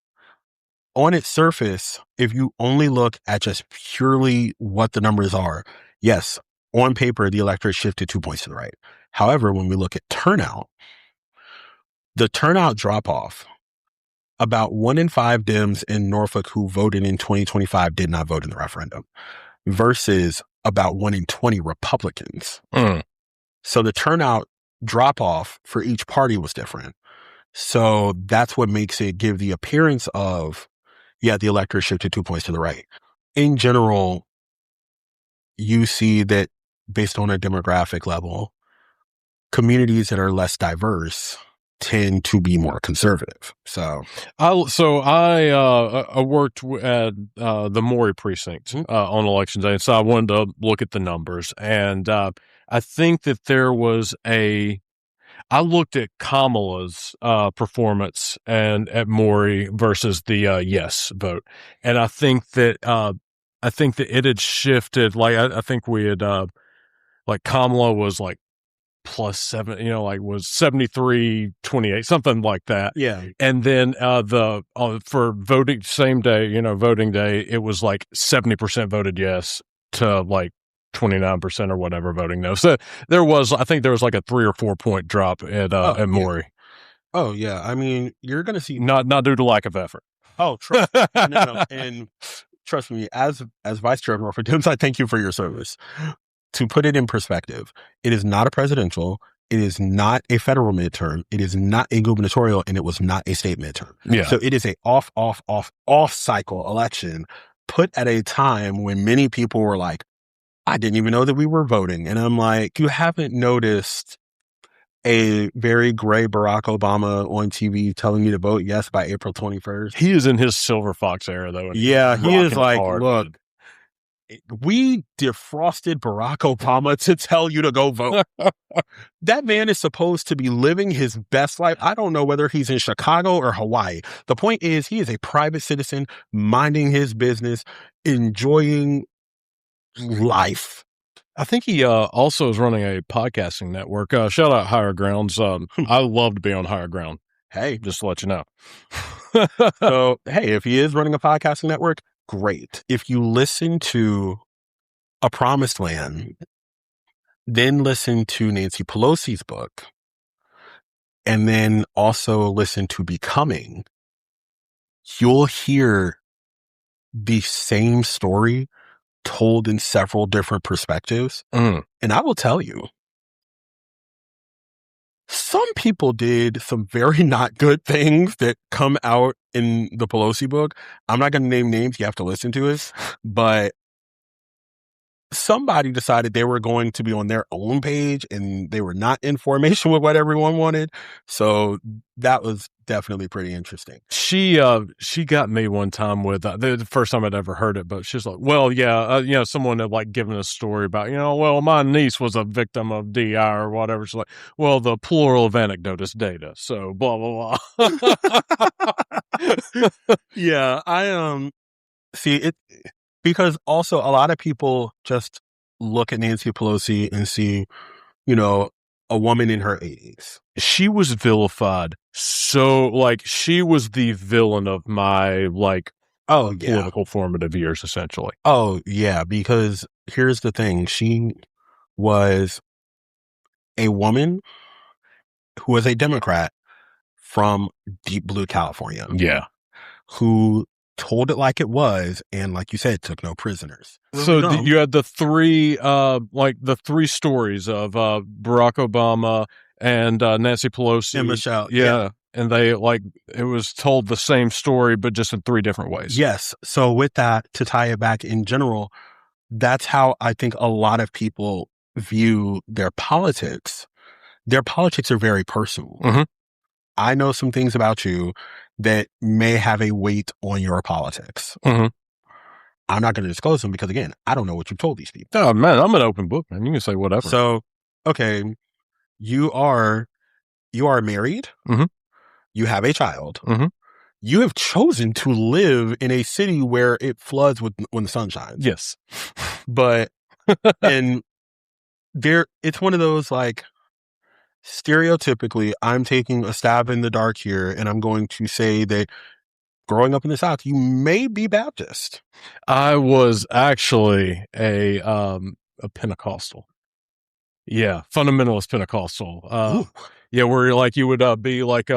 on its surface, if you only look at just purely what the numbers are, yes, on paper, the electorate shifted 2 points to the right. However, when we look at turnout, the turnout drop-off, about 1 in 5 Dems in Norfolk who voted in 2025 did not vote in the referendum, versus about 1 in 20 Republicans. Mm. So the turnout drop off for each party was different. So that's what makes it give the appearance of, the electorate shifted 2 points to the right. In general, you see that based on a demographic level, communities that are less diverse tend to be more conservative. So I worked at the Maury precinct on election day, so I wanted to look at the numbers, and I think that there was I looked at Kamala's performance and at Maury versus the yes vote, and I think that it had shifted. Like I think we had like Kamala was like +7, was 73-28, something like that. yeah, And then for voting same day, voting day, it was like 70% voted yes to like 29% or whatever voting no. So I think there was like a 3 or 4 point drop at Maury. Oh yeah. I mean, you're going to see Not due to lack of effort. Oh, trust no. And trust me, as vice chair of Norfolk Dems, I thank you for your service. To put it in perspective, it is not a presidential, it is not a federal midterm, it is not a gubernatorial, and it was not a state midterm. Yeah. So it is a off cycle election put at a time when many people were like, I didn't even know that we were voting. And I'm like, you haven't noticed a very gray Barack Obama on TV telling you to vote yes by April 21st. He is in his silver fox era, though. Yeah, he is like, hard. Look, we defrosted Barack Obama to tell you to go vote. That man is supposed to be living his best life. I don't know whether he's in Chicago or Hawaii. The point is, he is a private citizen, minding his business, enjoying life. I think he also is running a podcasting network. Shout out Higher Grounds. I love to be on Higher Ground. Hey, just to let you know. So, hey, if he is running a podcasting network, great. If you listen to A Promised Land, then listen to Nancy Pelosi's book, and then also listen to Becoming, you'll hear the same story told in several different perspectives. And I will tell you, some people did some very not good things that come out in the Pelosi book. I'm not going to name names. You have to listen to it. But somebody decided they were going to be on their own page and they were not in formation with what everyone wanted. So that was definitely pretty interesting. She got me one time with the first time I'd ever heard it, but she's like, well, yeah, someone had like given a story about, well, my niece was a victim of DI or whatever. She's like, well, the plural of anecdote is data. So blah, blah, blah. Yeah. I see it. Because also a lot of people just look at Nancy Pelosi and see, a woman in her 80s. She was vilified. So, like, she was the villain of my, political formative years, essentially. Oh, yeah. Because here's the thing. She was a woman who was a Democrat from deep blue California. Yeah. Who told it like it was, and like you said, took no prisoners. So you had the three stories of Barack Obama and Nancy Pelosi and Michelle. Yeah. And they it was told the same story, but just in 3 different ways. Yes. So with that, to tie it back in general, that's how I think a lot of people view their politics. Their politics are very personal. Mm-hmm. I know some things about you that may have a weight on your politics. Mm-hmm. I'm not going to disclose them because, again, I don't know what you've told these people. Oh, man, I'm an open book, man. You can say whatever. So, okay, you are married. Mm-hmm. You have a child. Mm-hmm. You have chosen to live in a city where it floods when the sun shines. Yes. But, and it's one of those stereotypically, I'm taking a stab in the dark here, and I'm going to say that growing up in the South, you may be Baptist. I was actually a Pentecostal. Yeah, fundamentalist Pentecostal. Yeah, where you would be like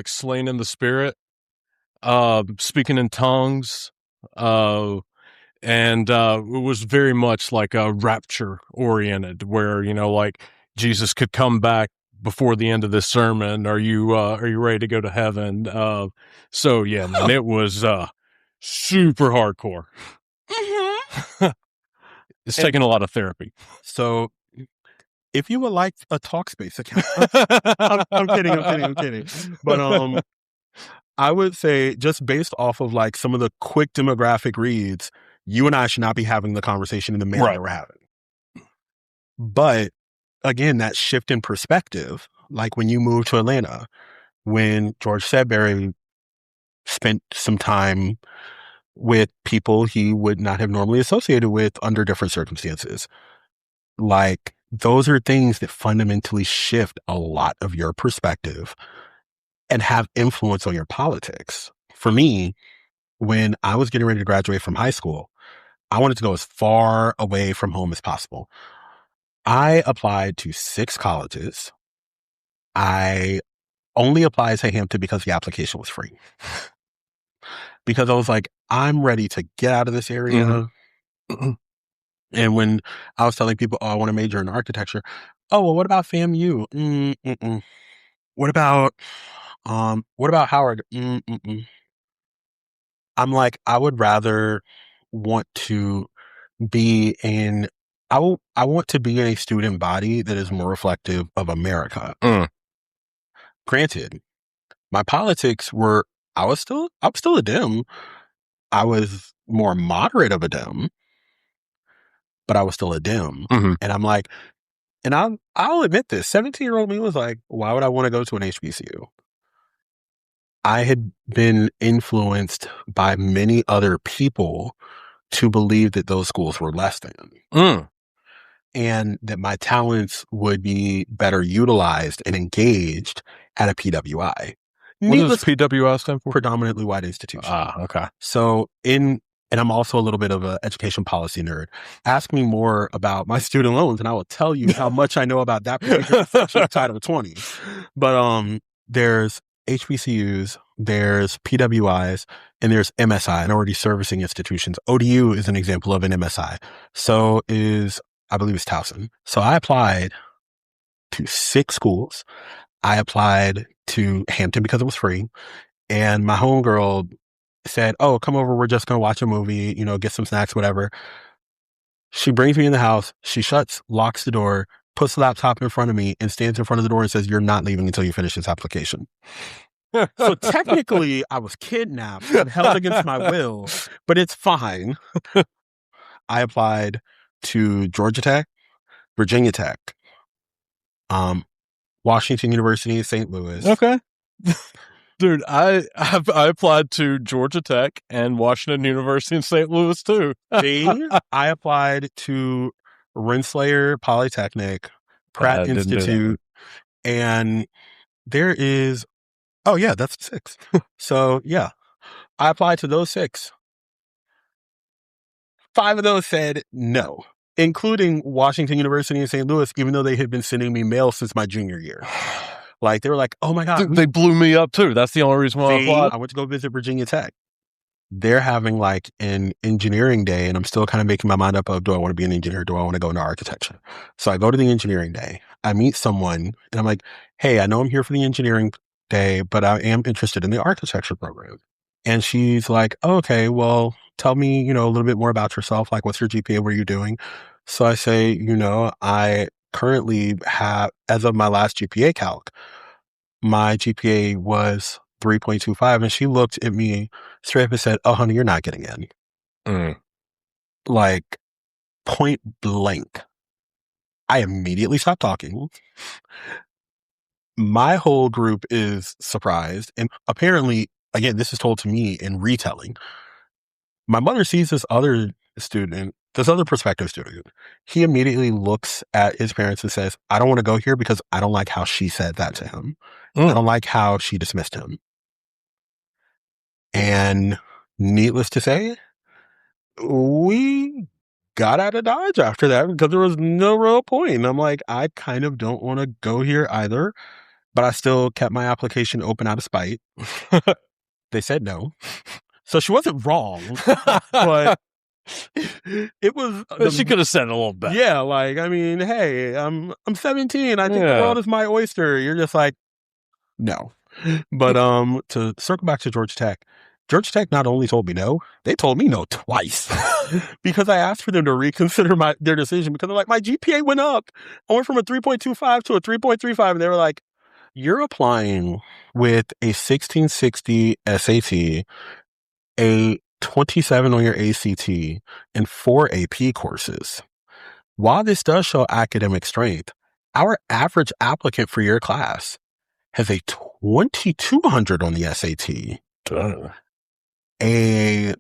slain in the spirit, speaking in tongues, And it was very much like a rapture oriented, where, like Jesus could come back before the end of this sermon. Are you ready to go to heaven? So yeah, man, it was super hardcore. It's taking a lot of therapy. So if you would like a Talkspace account, I'm kidding. But I would say, just based off of like some of the quick demographic reads, you and I should not be having the conversation in the manner that we're having. But again, that shift in perspective, like when you moved to Atlanta, when George Sedbury spent some time with people he would not have normally associated with under different circumstances. Like, those are things that fundamentally shift a lot of your perspective and have influence on your politics. For me, when I was getting ready to graduate from high school, I wanted to go as far away from home as possible. I applied to 6 colleges. I only applied to Hampton because the application was free. Because I was like, I'm ready to get out of this area. Mm-hmm. And when I was telling people, oh, I want to major in architecture. Oh, well, what about FAMU? What about Howard? I'm like, I would rather want to be in, I want to be in a student body that is more reflective of America. Granted, my politics were, I was still a Dem. I was more moderate of a Dem, but I was still a Dem. Mm-hmm. And I'm like, and I'll admit this, 17-year-old me was like, why would I want to go to an HBCU? I had been influenced by many other people to believe that those schools were less than. And that my talents would be better utilized and engaged at a PWI. What does PWI stand for? Predominantly white institution. Okay. So and I'm also a little bit of an education policy nerd. Ask me more about my student loans and I will tell you how much I know about that particular section of Title 20. But there's HBCUs, there's PWIs, and there's MSI, minority servicing institutions. ODU is an example of an MSI. So is, I believe it's Towson. So I applied to 6 schools. I applied to Hampton because it was free. And my homegirl said, oh, come over. We're just going to watch a movie, get some snacks, whatever. She brings me in the house. She locks the door, puts the laptop in front of me and stands in front of the door and says, you're not leaving until you finish this application. So technically I was kidnapped and held against my will, but it's fine. I applied to Georgia Tech, Virginia Tech, Washington University in St. Louis. Okay. Dude, I applied to Georgia Tech and Washington University in St. Louis too. See, I applied to Rensselaer Polytechnic, Pratt Institute, and there is, oh yeah, that's 6. So yeah, I applied to those 6. 5 of those said no, including Washington University in St. Louis, even though they had been sending me mail since my junior year. Like, they were like, oh my God. They blew me up too. That's the only reason why I applied. I went to go visit Virginia Tech. They're having like an engineering day, and I'm still kind of making my mind up of, do I want to be an engineer? Do I want to go into architecture? So I go to the engineering day. I meet someone and I'm like, hey, I know I'm here for the engineering day, but I am interested in the architecture program. And she's like, oh, okay, well, tell me, a little bit more about yourself. Like, what's your GPA? What are you doing? So I say, I currently have, as of my last GPA calc, my GPA was 3.25. And she looked at me straight up and said, oh, honey, you're not getting in. Like, point blank. I immediately stopped talking. My whole group is surprised. And apparently, again, this is told to me in retelling. My mother sees this other prospective student. He immediately looks at his parents and says, I don't want to go here because I don't like how she said that to him. I don't like how she dismissed him. And needless to say, we got out of Dodge after that because there was no real point. And I'm like, I kind of don't want to go here either, but I still kept my application open out of spite. They said no. So she wasn't wrong, but It was. She could have said it a little better. Yeah, like, I mean, hey, I'm 17. I think the world is my oyster. You're just like, no. But to circle back to Georgia Tech not only told me no, they told me no twice because I asked for them to reconsider their decision because they're like, my GPA went up. I went from a 3.25 to a 3.35. And they were like, you're applying with a 1660 SAT, a 27 on your ACT, and 4 AP courses. While this does show academic strength, our average applicant for your class has a 2200 on the SAT, a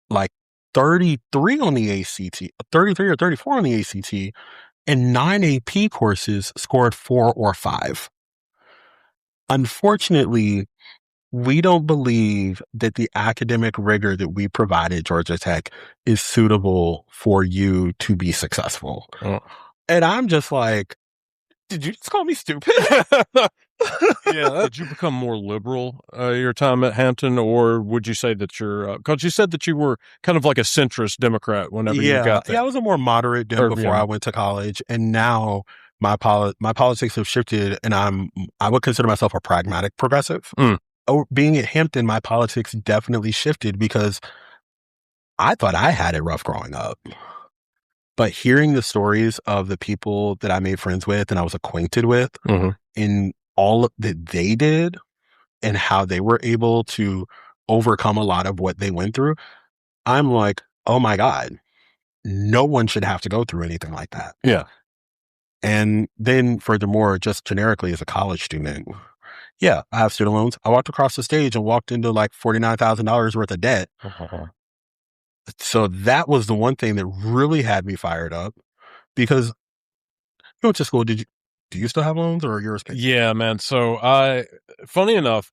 like 33 on the ACT, 33 or 34 on the ACT, and 9 AP courses scored 4 or 5. Unfortunately, we don't believe that the academic rigor that we provided Georgia Tech is suitable for you to be successful. And I'm just like, did you just call me stupid? Yeah. Did you become more liberal your time at Hampton, or would you say that you're, because you said that you were kind of like a centrist Democrat whenever you got there. Yeah, I was a more moderate Dem before I went to college, and now my politics have shifted, and I would consider myself a pragmatic progressive. Being at Hampton, my politics definitely shifted because I thought I had it rough growing up. But hearing the stories of the people that I made friends with and I was acquainted with in all that they did and how they were able to overcome a lot of what they went through, I'm like, oh my God, no one should have to go through anything like that. Yeah. And then furthermore, just generically as a college student, yeah, I have student loans. I walked across the stage and walked into like $49,000 worth of debt. So that was the one thing that really had me fired up because you went to school. Do you still have loans or yours? Yeah, man. So funny enough,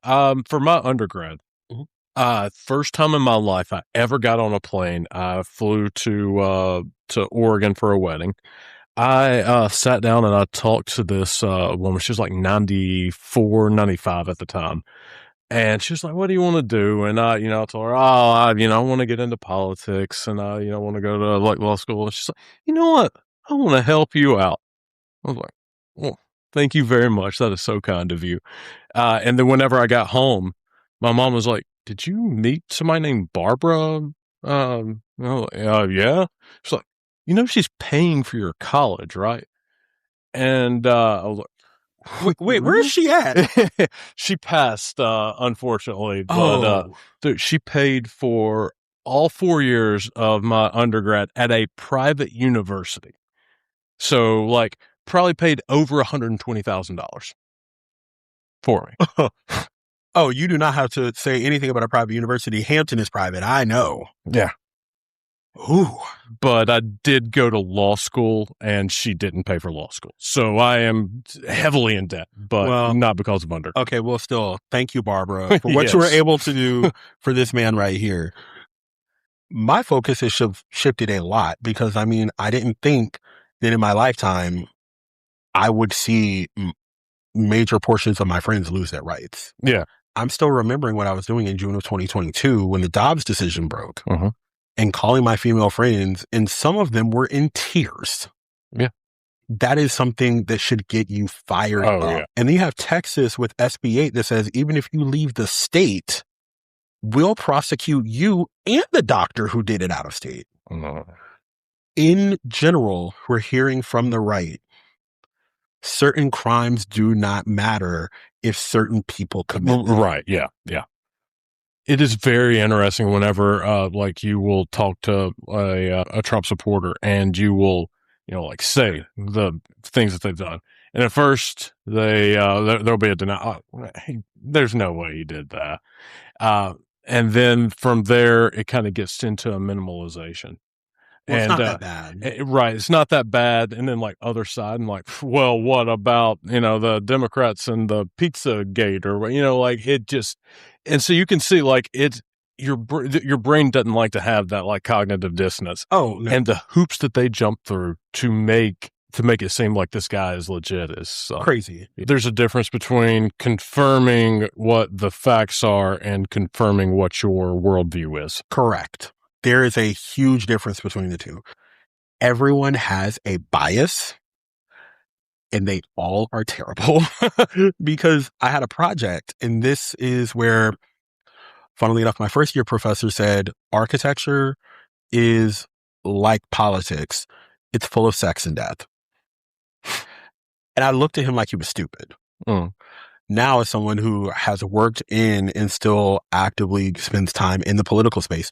for my undergrad, first time in my life I ever got on a plane, I flew to Oregon for a wedding. I sat down and I talked to this woman. She was like 94, 95 at the time. And she was like, what do you want to do? And I told her, I want to get into politics and I want to go to like law school. And she's like, you know what? I want to help you out. I was like, well, thank you very much. That is so kind of you. And then whenever I got home, my mom was like, did you meet somebody named Barbara? Yeah. She's like, she's paying for your college, right? And I was like, wait, where is she at? She passed, unfortunately, but dude, she paid for all 4 years of my undergrad at a private university. So, like, probably paid over $120,000 for me. Oh, you do not have to say anything about a private university. Hampton is private. I know. Yeah. Ooh. But I did go to law school, and she didn't pay for law school. So I am heavily in debt, but not because of undergrad. Okay, well, still, thank you, Barbara, for what you were able to do for this man right here. My focus has shifted a lot because, I didn't think that in my lifetime I would see major portions of my friends lose their rights. Yeah. I'm still remembering what I was doing in June of 2022 when the Dobbs decision broke. And calling my female friends, and some of them were in tears. Yeah. That is something that should get you fired up. Yeah. And then you have Texas with SB 8 that says, even if you leave the state, we'll prosecute you and the doctor who did it out of state. In general, we're hearing from the right, certain crimes do not matter if certain people commit them. Right. Yeah. Yeah. It is very interesting whenever, like, you will talk to a Trump supporter and you will, say the things that they've done. And at first, there'll be a denial. Oh, hey, there's no way he did that. And then from there, it kind of gets into a minimalization. Well, it's not that bad. Right. It's not that bad. And then, like, other side, and like, well, what about, the Democrats and the Pizza Gate or, like, it just, and so you can see, like, it's, your brain doesn't like to have that, like, cognitive dissonance. Oh, no. And the hoops that they jump through to make it seem like this guy is legit is crazy. There's a difference between confirming what the facts are and confirming what your worldview is. Correct. there is a huge difference between the two. Everyone has a bias, and they all are terrible. Because I had a project, and this is where, funnily enough, my first year professor said, architecture is like politics. It's full of sex and death. And I looked at him like he was stupid. Now, as someone who has worked in and still actively spends time in the political space,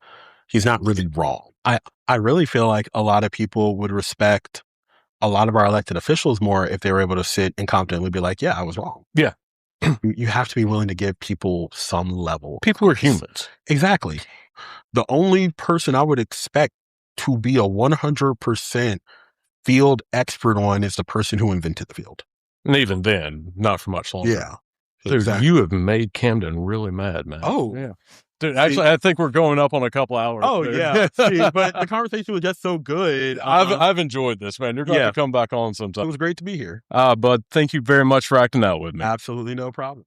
he's not really wrong. I really feel like a lot of people would respect a lot of our elected officials more if they were able to sit and confidently be like, yeah, I was wrong. Yeah. You have to be willing to give people some level. People are humans. Exactly. The only person I would expect to be a 100% field expert on is the person who invented the field. And even then, not for much longer. Yeah. Dude, Exactly. you have made Camden really mad, man. Oh. Yeah. Dude, actually, I think we're going up on a couple hours. Oh, dude. yeah. See, but the conversation was just so good. I've enjoyed this, man. You're going to come back on It sometime. was great to be here. But thank you very much for acting out with me. Absolutely no problem.